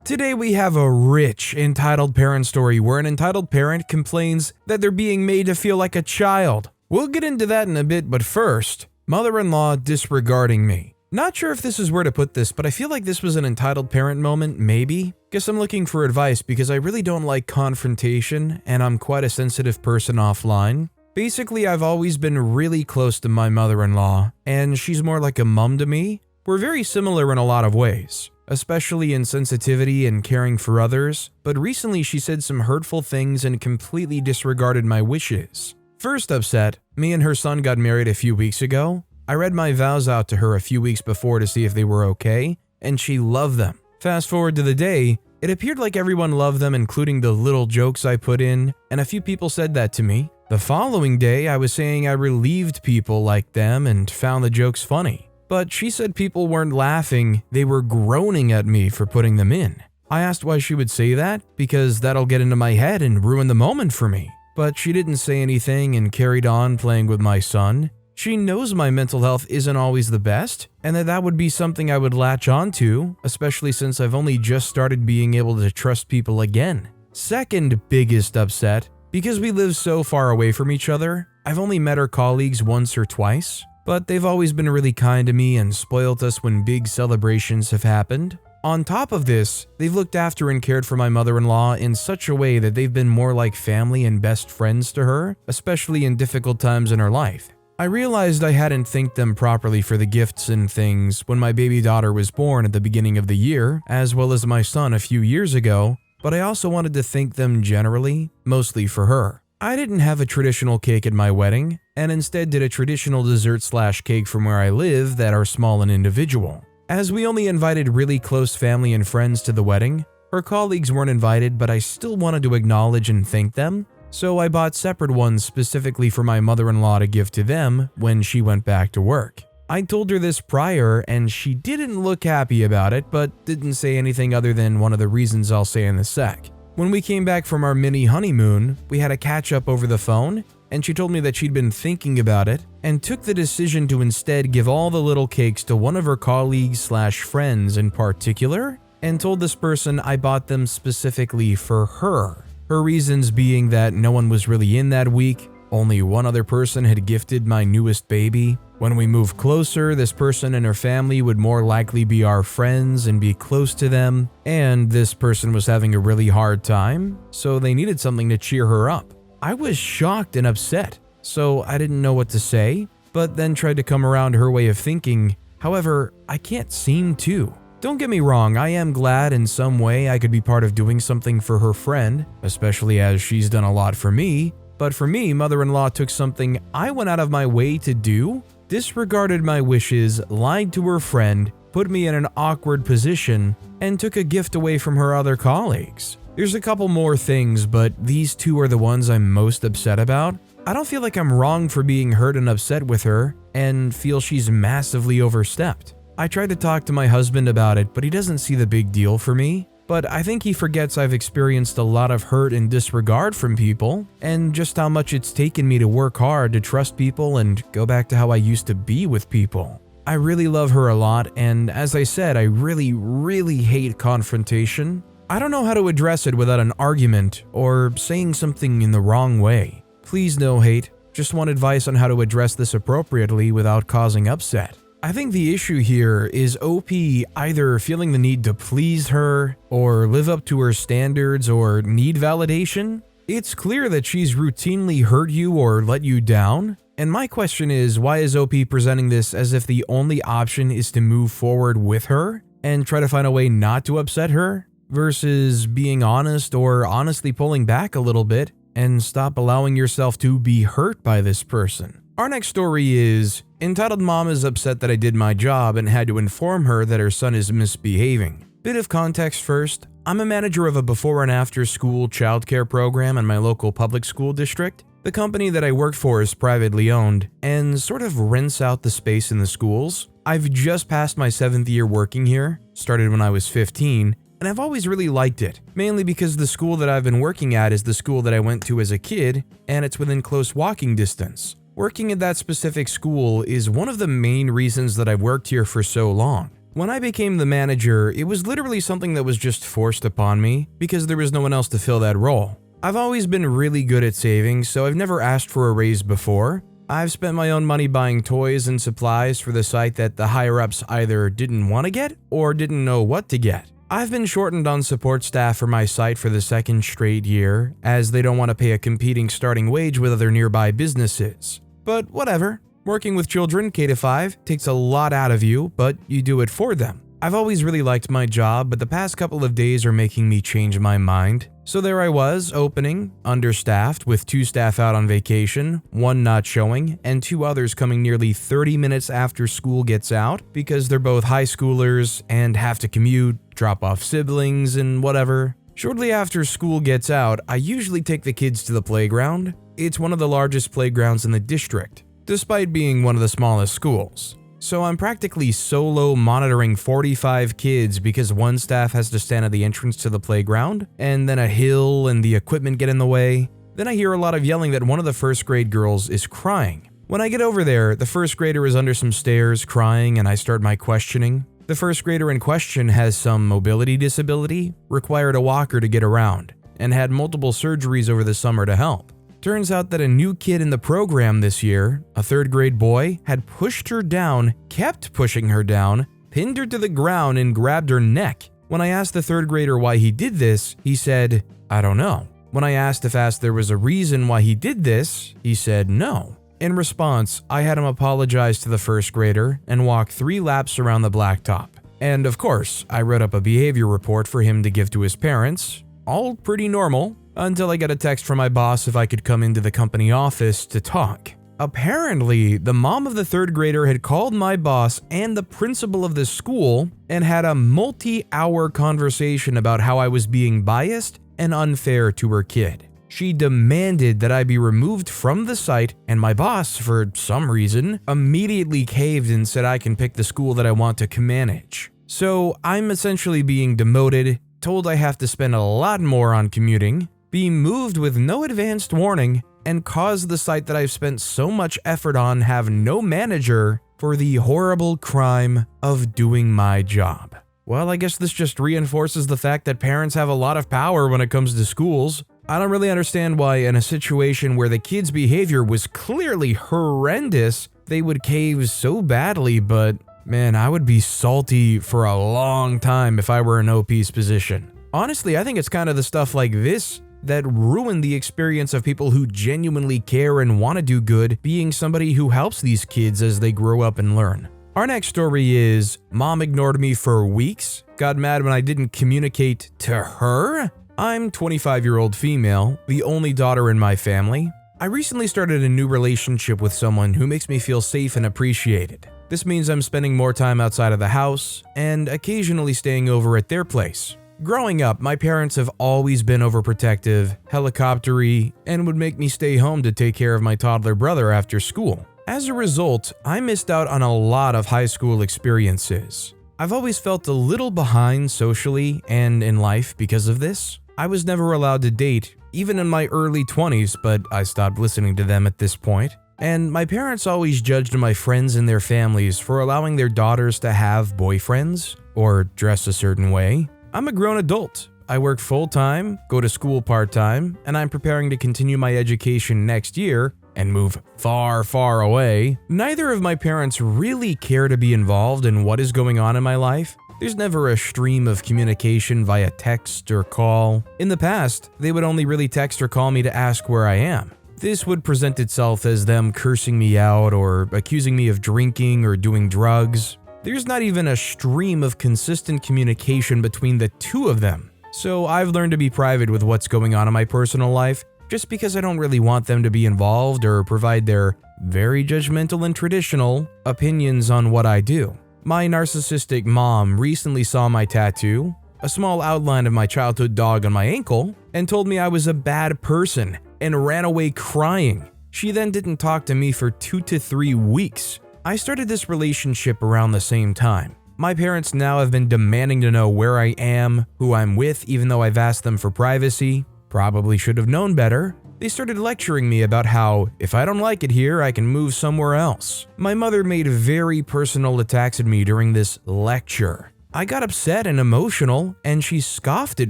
Today we have a rich entitled parent story where an entitled parent complains that they're being made to feel like a child. We'll get into that in a bit, but first, mother-in-law disregarding me. Not sure if this is where to put this, but I feel like this was an entitled parent moment, maybe? Guess I'm looking for advice because I really don't like confrontation and I'm quite a sensitive person offline. Basically, I've always been really close to my mother-in-law, and she's more like a mom to me. We're very similar in a lot of ways, especially in sensitivity and caring for others, but recently she said some hurtful things and completely disregarded my wishes. First upset, me and her son got married a few weeks ago. I read my vows out to her a few weeks before to see if they were okay, and she loved them. Fast forward to the day, it appeared like everyone loved them, including the little jokes I put in, and a few people said that to me. The following day, I was saying I relieved people like them and found the jokes funny. But she said people weren't laughing, they were groaning at me for putting them in. I asked why she would say that, because that'll get into my head and ruin the moment for me. But she didn't say anything and carried on playing with my son. She knows my mental health isn't always the best, and that would be something I would latch onto, especially since I've only just started being able to trust people again. Second biggest upset, because we live so far away from each other, I've only met her colleagues once or twice, but they've always been really kind to me and spoiled us when big celebrations have happened. On top of this, they've looked after and cared for my mother-in-law in such a way that they've been more like family and best friends to her, especially in difficult times in her life. I realized I hadn't thanked them properly for the gifts and things when my baby daughter was born at the beginning of the year, as well as my son a few years ago, but I also wanted to thank them generally, mostly for her. I didn't have a traditional cake at my wedding, and instead did a traditional dessert/cake from where I live that are small and individual. As we only invited really close family and friends to the wedding, her colleagues weren't invited, but I still wanted to acknowledge and thank them, so I bought separate ones specifically for my mother-in-law to give to them when she went back to work. I told her this prior and she didn't look happy about it, but didn't say anything other than one of the reasons I'll say in a sec. When we came back from our mini honeymoon, we had a catch up over the phone, and she told me that she'd been thinking about it and took the decision to instead give all the little cakes to one of her colleagues/friends in particular, and told this person I bought them specifically for her. Her reasons being that no one was really in that week, only one other person had gifted my newest baby. When we moved closer, this person and her family would more likely be our friends and be close to them, and this person was having a really hard time, so they needed something to cheer her up. I was shocked and upset, so I didn't know what to say, but then tried to come around her way of thinking. However, I can't seem to. Don't get me wrong, I am glad in some way I could be part of doing something for her friend, especially as she's done a lot for me, but for me, mother-in-law took something I went out of my way to do, disregarded my wishes, lied to her friend, put me in an awkward position, and took a gift away from her other colleagues. There's a couple more things, but these two are the ones I'm most upset about. I don't feel like I'm wrong for being hurt and upset with her, and feel she's massively overstepped. I tried to talk to my husband about it, but he doesn't see the big deal for me. But I think he forgets I've experienced a lot of hurt and disregard from people, and just how much it's taken me to work hard to trust people and go back to how I used to be with people. I really love her a lot, and as I said, I really hate confrontation. I don't know how to address it without an argument or saying something in the wrong way. Please no hate, just want advice on how to address this appropriately without causing upset. I think the issue here is OP either feeling the need to please her or live up to her standards or need validation. It's clear that she's routinely hurt you or let you down. And my question is, why is OP presenting this as if the only option is to move forward with her and try to find a way not to upset her versus being honest or honestly pulling back a little bit and stop allowing yourself to be hurt by this person? Our next story is, entitled mom is upset that I did my job and had to inform her that her son is misbehaving. Bit of context first, I'm a manager of a before and after school childcare program in my local public school district. The company that I work for is privately owned and sort of rents out the space in the schools. I've just passed my 7th year working here, started when I was 15, and I've always really liked it, mainly because the school that I've been working at is the school that I went to as a kid, and it's within close walking distance. Working at that specific school is one of the main reasons that I've worked here for so long. When I became the manager, it was literally something that was just forced upon me because there was no one else to fill that role. I've always been really good at saving, so I've never asked for a raise before. I've spent my own money buying toys and supplies for the site that the higher-ups either didn't want to get or didn't know what to get. I've been shortened on support staff for my site for the second straight year, as they don't want to pay a competing starting wage with other nearby businesses. But whatever. Working with children K-5 takes a lot out of you, but you do it for them. I've always really liked my job, but the past couple of days are making me change my mind. So there I was, opening, understaffed, with 2 staff out on vacation, 1 not showing, and 2 others coming nearly 30 minutes after school gets out because they're both high schoolers and have to commute, drop off siblings, and whatever. Shortly after school gets out, I usually take the kids to the playground. It's one of the largest playgrounds in the district, despite being one of the smallest schools. So I'm practically solo monitoring 45 kids because one staff has to stand at the entrance to the playground, and then a hill and the equipment get in the way. Then I hear a lot of yelling that one of the first grade girls is crying. When I get over there, the first grader is under some stairs crying, and I start my questioning. The first grader in question has some mobility disability, required a walker to get around, and had multiple surgeries over the summer to help. Turns out that a new kid in the program this year, a 3rd grade boy, had pushed her down, kept pushing her down, pinned her to the ground, and grabbed her neck. When I asked the 3rd grader why he did this, he said, "I don't know." When I asked if there was a reason why he did this, he said no. In response, I had him apologize to the first grader and walk 3 laps around the blacktop. And of course, I wrote up a behavior report for him to give to his parents. All pretty normal. Until I got a text from my boss if I could come into the company office to talk. Apparently, the mom of the 3rd grader had called my boss and the principal of the school and had a multi-hour conversation about how I was being biased and unfair to her kid. She demanded that I be removed from the site, and my boss, for some reason, immediately caved and said I can pick the school that I want to manage. So I'm essentially being demoted, told I have to spend a lot more on commuting, be moved with no advanced warning, and cause the site that I've spent so much effort on have no manager for the horrible crime of doing my job. Well, I guess this just reinforces the fact that parents have a lot of power when it comes to schools. I don't really understand why in a situation where the kid's behavior was clearly horrendous, they would cave so badly, but man, I would be salty for a long time if I were in OP's position. Honestly, I think it's kind of the stuff like this that ruin the experience of people who genuinely care and want to do good, being somebody who helps these kids as they grow up and learn. Our next story is, Mom ignored me for weeks, got mad when I didn't communicate to her. I'm 25-year-old female, the only daughter in my family. I recently started a new relationship with someone who makes me feel safe and appreciated. This means I'm spending more time outside of the house and occasionally staying over at their place. Growing up, my parents have always been overprotective, helicopter-y, and would make me stay home to take care of my toddler brother after school. As a result, I missed out on a lot of high school experiences. I've always felt a little behind socially and in life because of this. I was never allowed to date, even in my early 20s, but I stopped listening to them at this point. And my parents always judged my friends and their families for allowing their daughters to have boyfriends or dress a certain way. I'm a grown adult. I work full-time, go to school part-time, and I'm preparing to continue my education next year and move far, far away. Neither of my parents really care to be involved in what is going on in my life. There's never a stream of communication via text or call. In the past, they would only really text or call me to ask where I am. This would present itself as them cursing me out or accusing me of drinking or doing drugs. There's not even a stream of consistent communication between the two of them. So I've learned to be private with what's going on in my personal life, just because I don't really want them to be involved or provide their very judgmental and traditional opinions on what I do. My narcissistic mom recently saw my tattoo, a small outline of my childhood dog on my ankle, and told me I was a bad person and ran away crying. She then didn't talk to me for 2 to 3 weeks. I started this relationship around the same time. My parents now have been demanding to know where I am, who I'm with, even though I've asked them for privacy. Probably should have known better. They started lecturing me about how, if I don't like it here, I can move somewhere else. My mother made very personal attacks at me during this lecture. I got upset and emotional, and she scoffed at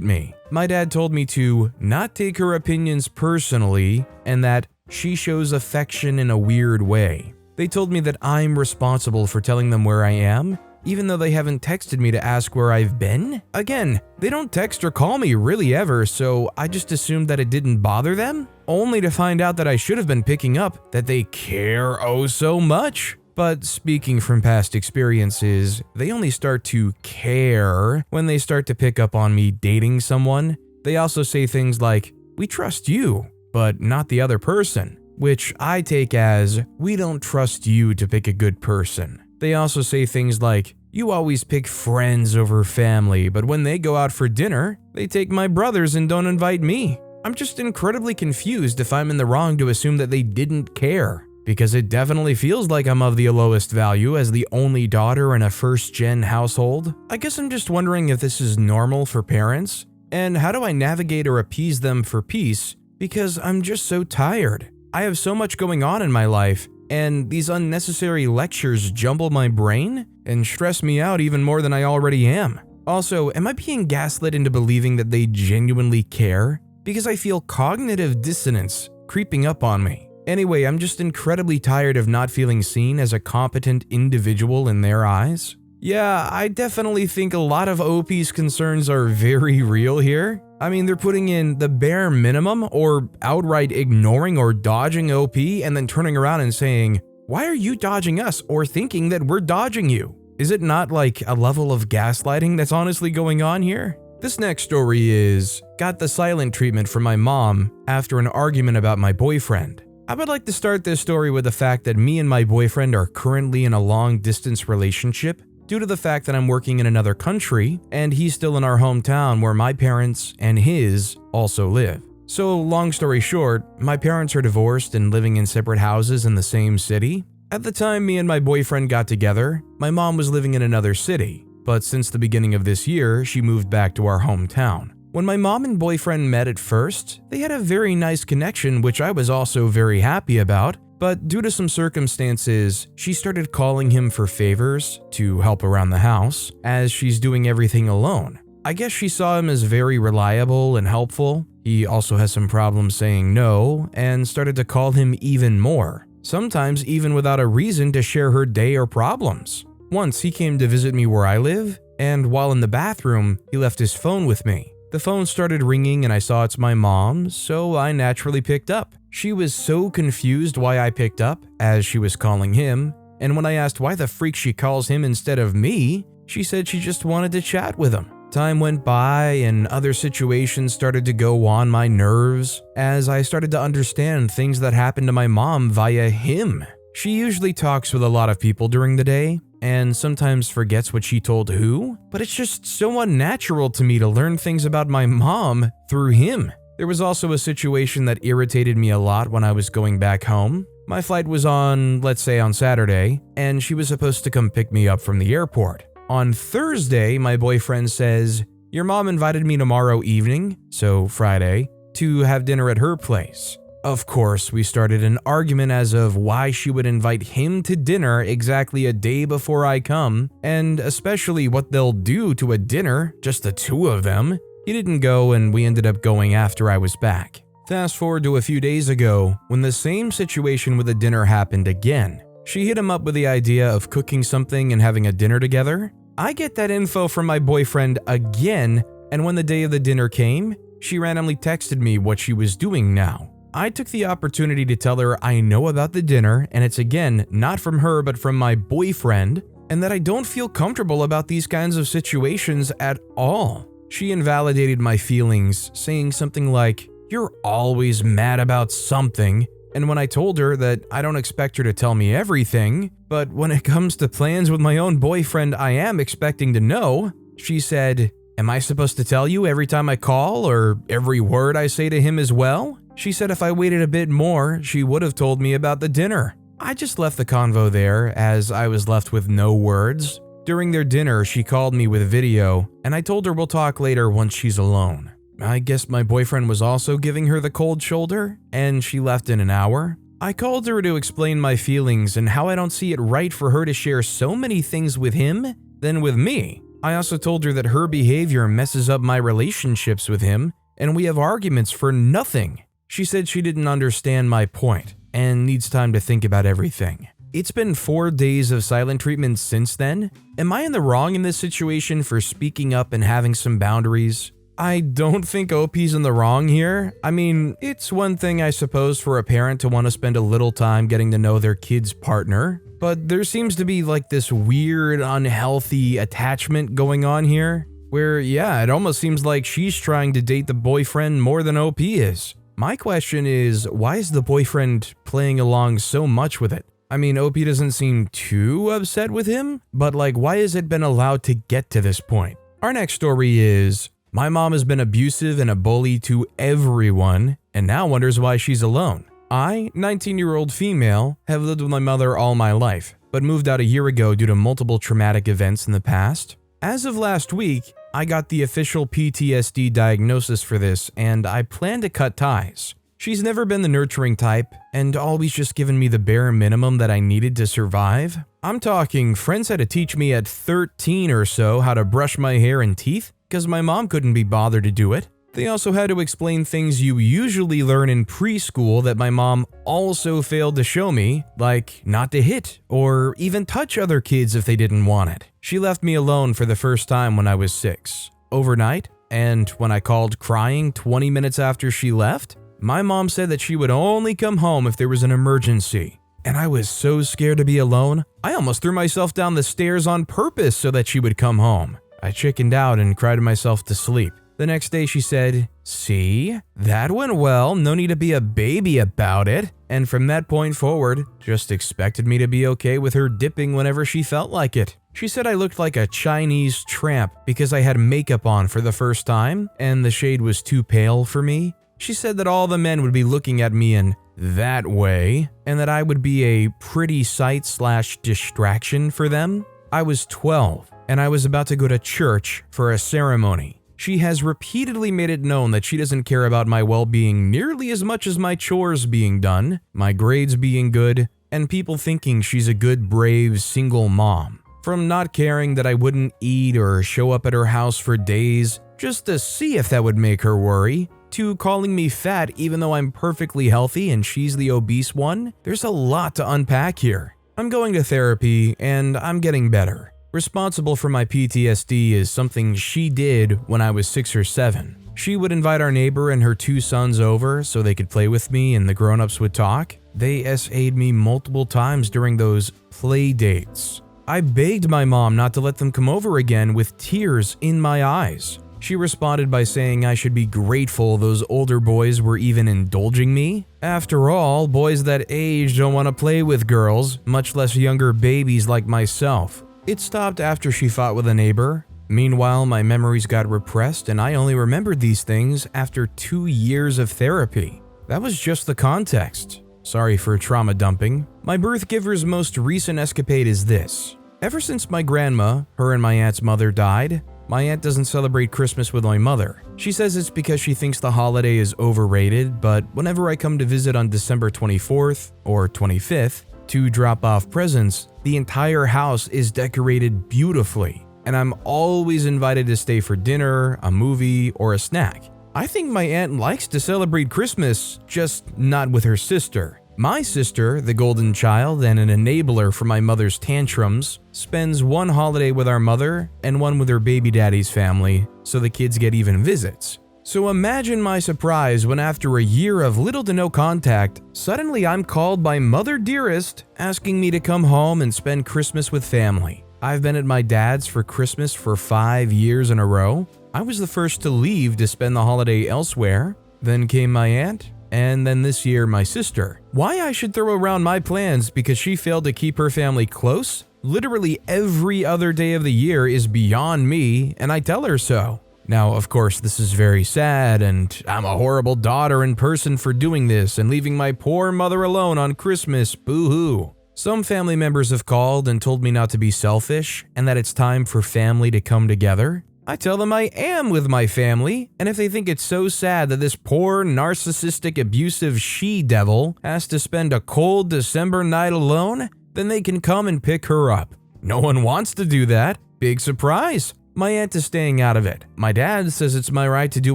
me. My dad told me to not take her opinions personally, and that she shows affection in a weird way. They told me that I'm responsible for telling them where I am, even though they haven't texted me to ask where I've been. Again, they don't text or call me really ever, so I just assumed that it didn't bother them, only to find out that I should have been picking up that they care oh so much. But speaking from past experiences, they only start to care when they start to pick up on me dating someone. They also say things like, "We trust you, but not the other person," which I take as, "We don't trust you to pick a good person." They also say things like, "You always pick friends over family, but when they go out for dinner, they take my brothers and don't invite me." I'm just incredibly confused if I'm in the wrong to assume that they didn't care, because it definitely feels like I'm of the lowest value as the only daughter in a first-gen household. I guess I'm just wondering if this is normal for parents, and how do I navigate or appease them for peace, because I'm just so tired. I have so much going on in my life, and these unnecessary lectures jumble my brain and stress me out even more than I already am. Also, am I being gaslit into believing that they genuinely care? Because I feel cognitive dissonance creeping up on me. Anyway, I'm just incredibly tired of not feeling seen as a competent individual in their eyes. Yeah, I definitely think a lot of OP's concerns are very real here. I mean, they're putting in the bare minimum or outright ignoring or dodging OP and then turning around and saying, "Why are you dodging us?" or thinking that we're dodging you. Is it not like a level of gaslighting that's honestly going on here? This next story is, got the silent treatment from my mom after an argument about my boyfriend. I would like to start this story with the fact that me and my boyfriend are currently in a long-distance relationship due to the fact that I'm working in another country and he's still in our hometown where my parents and his also live. So long story short, my parents are divorced and living in separate houses in the same city. At the time me and my boyfriend got together, my mom was living in another city, but since the beginning of this year, she moved back to our hometown. When my mom and boyfriend met at first, they had a very nice connection, which I was also very happy about, but due to some circumstances, she started calling him for favors to help around the house, as she's doing everything alone. I guess she saw him as very reliable and helpful. He also has some problems saying no, and started to call him even more, sometimes even without a reason to share her day or problems. Once he came to visit me where I live, and while in the bathroom, he left his phone with me. The phone started ringing and I saw it's my mom, so I naturally picked up. She was so confused why I picked up, as she was calling him, and when I asked why the freak she calls him instead of me, she said she just wanted to chat with him. Time went by and other situations started to go on my nerves as I started to understand things that happened to my mom via him. She usually talks with a lot of people during the day, and sometimes forgets what she told who, but it's just so unnatural to me to learn things about my mom through him. There was also a situation that irritated me a lot when I was going back home. My flight was on, let's say on Saturday, and she was supposed to come pick me up from the airport. On Thursday, my boyfriend says, "Your mom invited me tomorrow evening," so Friday, "to have dinner at her place." Of course, we started an argument as of why she would invite him to dinner exactly a day before I come, and especially what they'll do to a dinner, just the two of them. He didn't go and we ended up going after I was back. Fast forward to a few days ago, when the same situation with a dinner happened again. She hit him up with the idea of cooking something and having a dinner together. I get that info from my boyfriend again, and when the day of the dinner came, she randomly texted me what she was doing now. I took the opportunity to tell her I know about the dinner and it's again not from her but from my boyfriend, and that I don't feel comfortable about these kinds of situations at all. She invalidated my feelings, saying something like, "You're always mad about something," and when I told her that I don't expect her to tell me everything, but when it comes to plans with my own boyfriend I am expecting to know, she said, "Am I supposed to tell you every time I call or every word I say to him as well?" She said if I waited a bit more, she would have told me about the dinner. I just left the convo there as I was left with no words. During their dinner, she called me with video, and I told her we'll talk later once she's alone. I guess my boyfriend was also giving her the cold shoulder, and she left in an hour. I called her to explain my feelings and how I don't see it right for her to share so many things with him than with me. I also told her that her behavior messes up my relationships with him, and we have arguments for nothing. She said she didn't understand my point and needs time to think about everything. It's been 4 days of silent treatment since then. Am I in the wrong in this situation for speaking up and having some boundaries? I don't think OP's in the wrong here. I mean, it's one thing I suppose for a parent to want to spend a little time getting to know their kid's partner, but there seems to be like this weird, unhealthy attachment going on here, where it almost seems like she's trying to date the boyfriend more than OP is. My question is, why is the boyfriend playing along so much with it? I mean, OP doesn't seem too upset with him, but like, why has it been allowed to get to this point? Our next story is, my mom has been abusive and a bully to everyone and now wonders why she's alone. I, 19-year-old female, have lived with my mother all my life, but moved out a year ago due to multiple traumatic events in the past. As of last week, I got the official PTSD diagnosis for this, and I plan to cut ties. She's never been the nurturing type, and always just given me the bare minimum that I needed to survive. I'm talking friends had to teach me at 13 or so how to brush my hair and teeth, because my mom couldn't be bothered to do it. They also had to explain things you usually learn in preschool that my mom also failed to show me, like not to hit or even touch other kids if they didn't want it. She left me alone for the first time when I was 6, overnight, and when I called crying 20 minutes after she left, my mom said that she would only come home if there was an emergency. And I was so scared to be alone, I almost threw myself down the stairs on purpose so that she would come home. I chickened out and cried myself to sleep. The next day she said, "See, that went well, no need to be a baby about it," and from that point forward, just expected me to be okay with her dipping whenever she felt like it. She said I looked like a Chinese tramp because I had makeup on for the first time and the shade was too pale for me. She said that all the men would be looking at me in that way and that I would be a pretty sight/distraction for them. I was 12 and I was about to go to church for a ceremony. She has repeatedly made it known that she doesn't care about my well-being nearly as much as my chores being done, my grades being good, and people thinking she's a good, brave, single mom. From not caring that I wouldn't eat or show up at her house for days just to see if that would make her worry, to calling me fat even though I'm perfectly healthy and she's the obese one, there's a lot to unpack here. I'm going to therapy and I'm getting better. Responsible for my PTSD is something she did when I was 6 or 7. She would invite our neighbor and her 2 sons over so they could play with me and the grown-ups would talk. They SA'd me multiple times during those play dates. I begged my mom not to let them come over again with tears in my eyes. She responded by saying I should be grateful those older boys were even indulging me. After all, boys that age don't want to play with girls, much less younger babies like myself. It stopped after she fought with a neighbor. Meanwhile, my memories got repressed and I only remembered these things after 2 years of therapy. That was just the context. Sorry for trauma dumping. My birth giver's most recent escapade is this. Ever since my grandma, her and my aunt's mother, died, my aunt doesn't celebrate Christmas with my mother. She says it's because she thinks the holiday is overrated, but whenever I come to visit on December 24th or 25th to drop off presents, the entire house is decorated beautifully, and I'm always invited to stay for dinner, a movie, or a snack. I think my aunt likes to celebrate Christmas, just not with her sister. My sister, the golden child and an enabler for my mother's tantrums, spends one holiday with our mother and one with her baby daddy's family, so the kids get even visits. So imagine my surprise when after a year of little to no contact, suddenly I'm called by Mother Dearest asking me to come home and spend Christmas with family. I've been at my dad's for Christmas for 5 years in a row. I was the first to leave to spend the holiday elsewhere. Then came my aunt, and then this year my sister. Why I should throw around my plans because she failed to keep her family close? Literally every other day of the year is beyond me, and I tell her so. Now, of course, this is very sad, and I'm a horrible daughter and person for doing this and leaving my poor mother alone on Christmas, boo-hoo. Some family members have called and told me not to be selfish and that it's time for family to come together. I tell them I am with my family, and if they think it's so sad that this poor, narcissistic, abusive she-devil has to spend a cold December night alone, then they can come and pick her up. No one wants to do that. Big surprise. My aunt is staying out of it. My dad says it's my right to do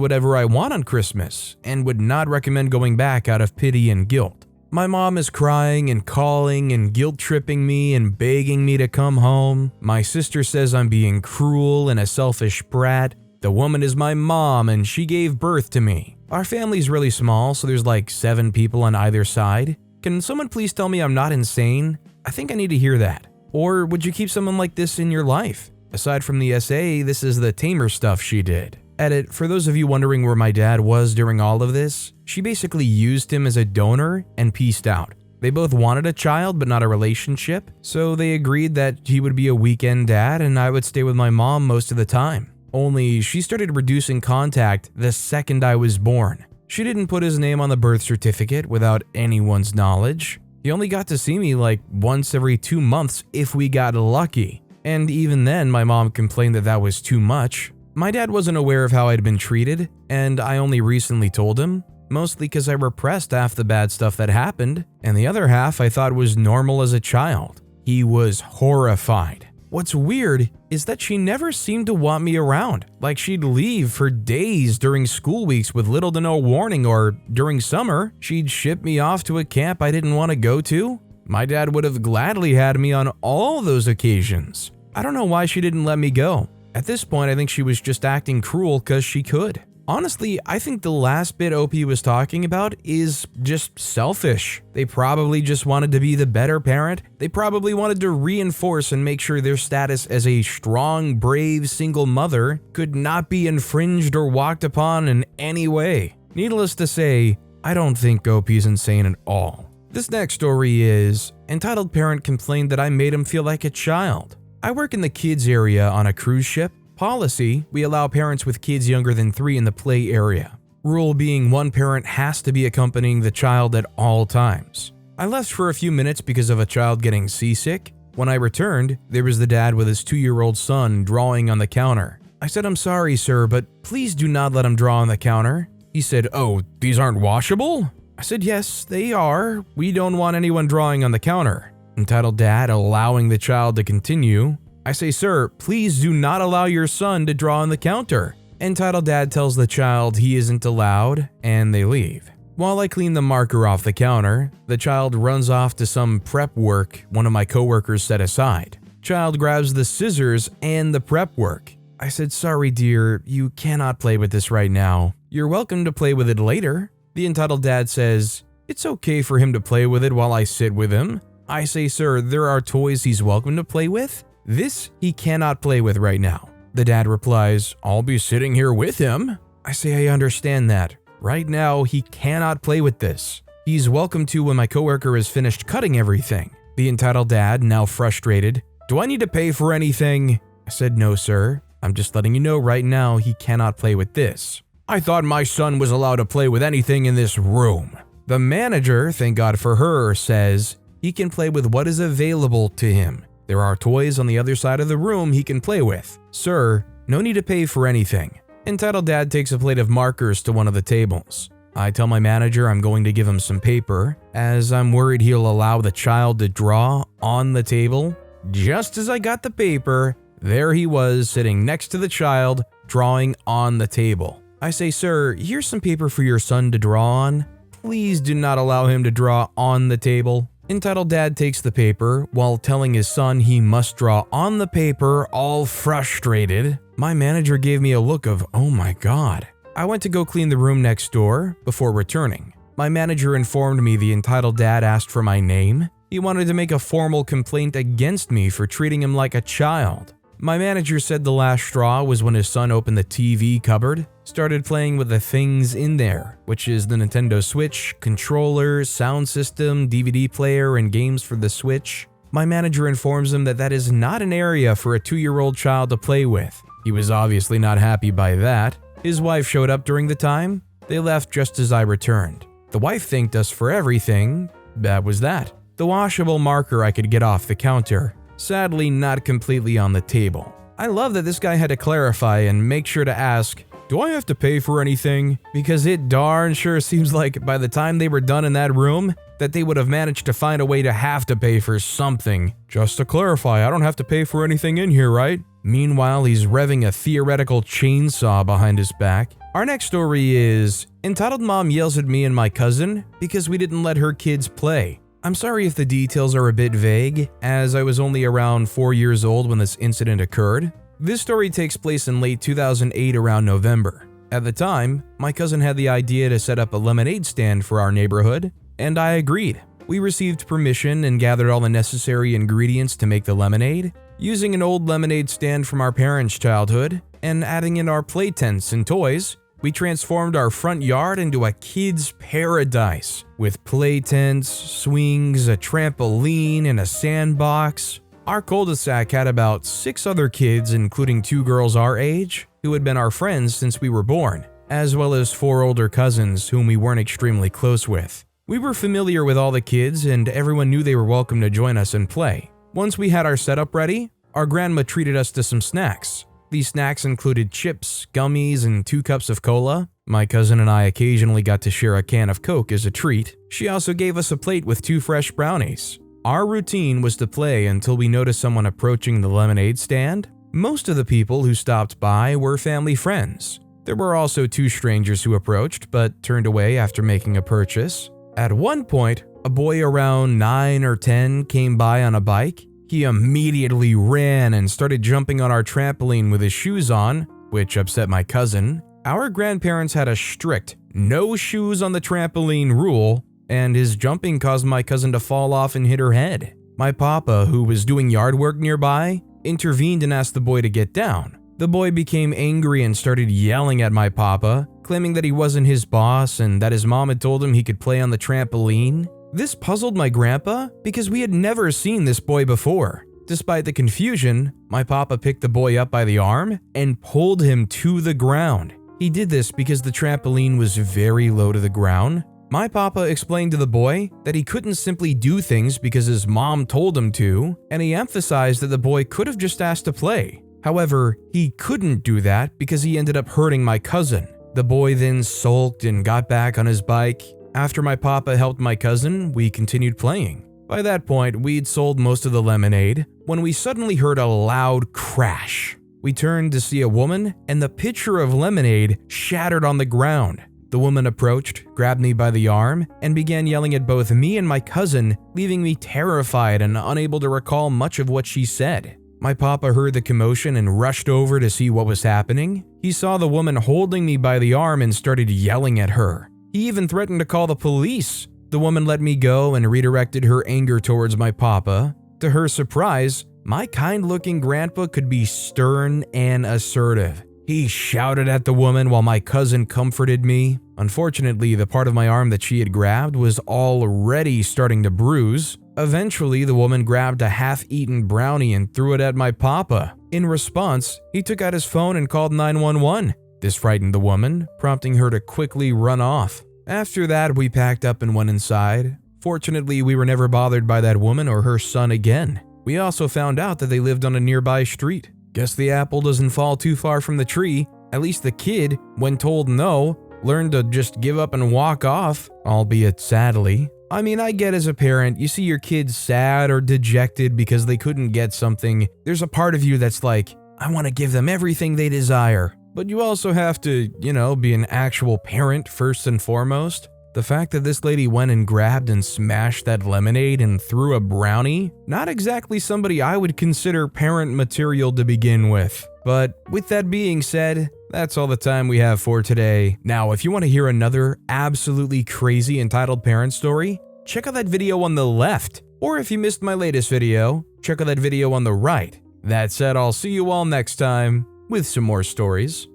whatever I want on Christmas, and would not recommend going back out of pity and guilt. My mom is crying and calling and guilt-tripping me and begging me to come home. My sister says I'm being cruel and a selfish brat. The woman is my mom and she gave birth to me. Our family's really small, so there's like 7 people on either side. Can someone please tell me I'm not insane? I think I need to hear that. Or would you keep someone like this in your life? Aside from the essay, this is the tamer stuff she did. Edit, for those of you wondering where my dad was during all of this, she basically used him as a donor and pieced out. They both wanted a child but not a relationship, so they agreed that he would be a weekend dad and I would stay with my mom most of the time. Only she started reducing contact the second I was born. She didn't put his name on the birth certificate without anyone's knowledge. He only got to see me like once every 2 months if we got lucky. And even then, my mom complained that that was too much. My dad wasn't aware of how I'd been treated, and I only recently told him, mostly because I repressed half the bad stuff that happened, and the other half I thought was normal as a child. He was horrified. What's weird is that she never seemed to want me around, like she'd leave for days during school weeks with little to no warning, or during summer, she'd ship me off to a camp I didn't want to go to. My dad would have gladly had me on all those occasions. I don't know why she didn't let me go. At this point, I think she was just acting cruel because she could. Honestly, I think the last bit OP was talking about is just selfish. They probably just wanted to be the better parent. They probably wanted to reinforce and make sure their status as a strong, brave, single mother could not be infringed or walked upon in any way. Needless to say, I don't think OP is insane at all. This next story is, entitled parent complained that I made him feel like a child. I work in the kids area on a cruise ship. Policy, we allow parents with kids younger than 3 in the play area. Rule being one parent has to be accompanying the child at all times. I left for a few minutes because of a child getting seasick. When I returned, there was the dad with his 2-year-old son drawing on the counter. I said, "I'm sorry, sir, but please do not let him draw on the counter." He said, "Oh, these aren't washable?" I said, "Yes, they are. We don't want anyone drawing on the counter." Entitled dad allowing the child to continue. I say, "Sir, please do not allow your son to draw on the counter." Entitled dad tells the child he isn't allowed, and they leave. While I clean the marker off the counter, the child runs off to some prep work one of my coworkers set aside. Child grabs the scissors and the prep work. I said, "Sorry, dear, you cannot play with this right now. You're welcome to play with it later." The entitled dad says, "It's okay for him to play with it while I sit with him." I say, "Sir, there are toys he's welcome to play with. This he cannot play with right now." The dad replies, "I'll be sitting here with him." I say, "I understand that. Right now, he cannot play with this. He's welcome to when my coworker has finished cutting everything." The entitled dad, now frustrated, "Do I need to pay for anything?" I said, "No, sir. I'm just letting you know right now he cannot play with this." "I thought my son was allowed to play with anything in this room." The manager, thank God for her, says he can play with what is available to him. There are toys on the other side of the room he can play with. "Sir, no need to pay for anything." Entitled dad takes a plate of markers to one of the tables. I tell my manager I'm going to give him some paper, as I'm worried he'll allow the child to draw on the table. Just as I got the paper, there he was sitting next to the child, drawing on the table. I say, "Sir, here's some paper for your son to draw on. Please do not allow him to draw on the table." Entitled dad takes the paper while telling his son he must draw on the paper, all frustrated. My manager gave me a look of, "Oh my God." I went to go clean the room next door before returning. My manager informed me the entitled dad asked for my name. He wanted to make a formal complaint against me for treating him like a child. My manager said the last straw was when his son opened the TV cupboard, started playing with the things in there, which is the Nintendo Switch, controller, sound system, DVD player, and games for the Switch. My manager informs him that that is not an area for a 2-year-old child to play with. He was obviously not happy by that. His wife showed up during the time. They left just as I returned. The wife thanked us for everything. That was that. The washable marker I could get off the counter. Sadly, not completely on the table. I love that this guy had to clarify and make sure to ask, "Do I have to pay for anything?" Because it darn sure seems like by the time they were done in that room, that they would have managed to find a way to have to pay for something. "Just to clarify, I don't have to pay for anything in here, right?" Meanwhile, he's revving a theoretical chainsaw behind his back. Our next story is, entitled Mom Yells at Me and My Cousin Because We Didn't Let Her Kids Play. I'm sorry if the details are a bit vague, as I was only around 4 years old when this incident occurred. This story takes place in late 2008 around November. At the time, my cousin had the idea to set up a lemonade stand for our neighborhood, and I agreed. We received permission and gathered all the necessary ingredients to make the lemonade, using an old lemonade stand from our parents' childhood, and adding in our play tents and toys. We transformed our front yard into a kid's paradise, with play tents, swings, a trampoline, and a sandbox. Our cul-de-sac had about 6 other kids, including 2 girls our age, who had been our friends since we were born, as well as 4 older cousins whom we weren't extremely close with. We were familiar with all the kids, and everyone knew they were welcome to join us and play. Once we had our setup ready, our grandma treated us to some snacks. These snacks included chips, gummies, and 2 cups of cola. My cousin and I occasionally got to share a can of Coke as a treat. She also gave us a plate with 2 fresh brownies. Our routine was to play until we noticed someone approaching the lemonade stand. Most of the people who stopped by were family friends. There were also 2 strangers who approached but turned away after making a purchase. At one point, a boy around 9 or 10 came by on a bike. He immediately ran and started jumping on our trampoline with his shoes on, which upset my cousin. Our grandparents had a strict no shoes on the trampoline rule, and his jumping caused my cousin to fall off and hit her head. My papa, who was doing yard work nearby, intervened and asked the boy to get down. The boy became angry and started yelling at my papa, claiming that he wasn't his boss and that his mom had told him he could play on the trampoline. This puzzled my grandpa because we had never seen this boy before. Despite the confusion, my papa picked the boy up by the arm and pulled him to the ground. He did this because the trampoline was very low to the ground. My papa explained to the boy that he couldn't simply do things because his mom told him to, and he emphasized that the boy could have just asked to play. However, he couldn't do that because he ended up hurting my cousin. The boy then sulked and got back on his bike. After my papa helped my cousin, we continued playing. By that point, we'd sold most of the lemonade when we suddenly heard a loud crash. We turned to see a woman, and the pitcher of lemonade shattered on the ground. The woman approached, grabbed me by the arm, and began yelling at both me and my cousin, leaving me terrified and unable to recall much of what she said. My papa heard the commotion and rushed over to see what was happening. He saw the woman holding me by the arm and started yelling at her. He even threatened to call the police. The woman let me go and redirected her anger towards my papa. To her surprise, my kind-looking grandpa could be stern and assertive. He shouted at the woman while my cousin comforted me. Unfortunately, the part of my arm that she had grabbed was already starting to bruise. Eventually, the woman grabbed a half-eaten brownie and threw it at my papa. In response, he took out his phone and called 911. This frightened the woman, prompting her to quickly run off. After that, we packed up and went inside. Fortunately, we were never bothered by that woman or her son again. We also found out that they lived on a nearby street. Guess the apple doesn't fall too far from the tree. At least the kid, when told no, learned to just give up and walk off, albeit sadly. I mean, I get as a parent, you see your kids sad or dejected because they couldn't get something. There's a part of you that's like, I want to give them everything they desire. But you also have to, be an actual parent first and foremost. The fact that this lady went and grabbed and smashed that lemonade and threw a brownie, not exactly somebody I would consider parent material to begin with. But with that being said, that's all the time we have for today. Now, if you want to hear another absolutely crazy entitled parent story, check out that video on the left. Or if you missed my latest video, check out that video on the right. That said, I'll see you all next time with some more stories.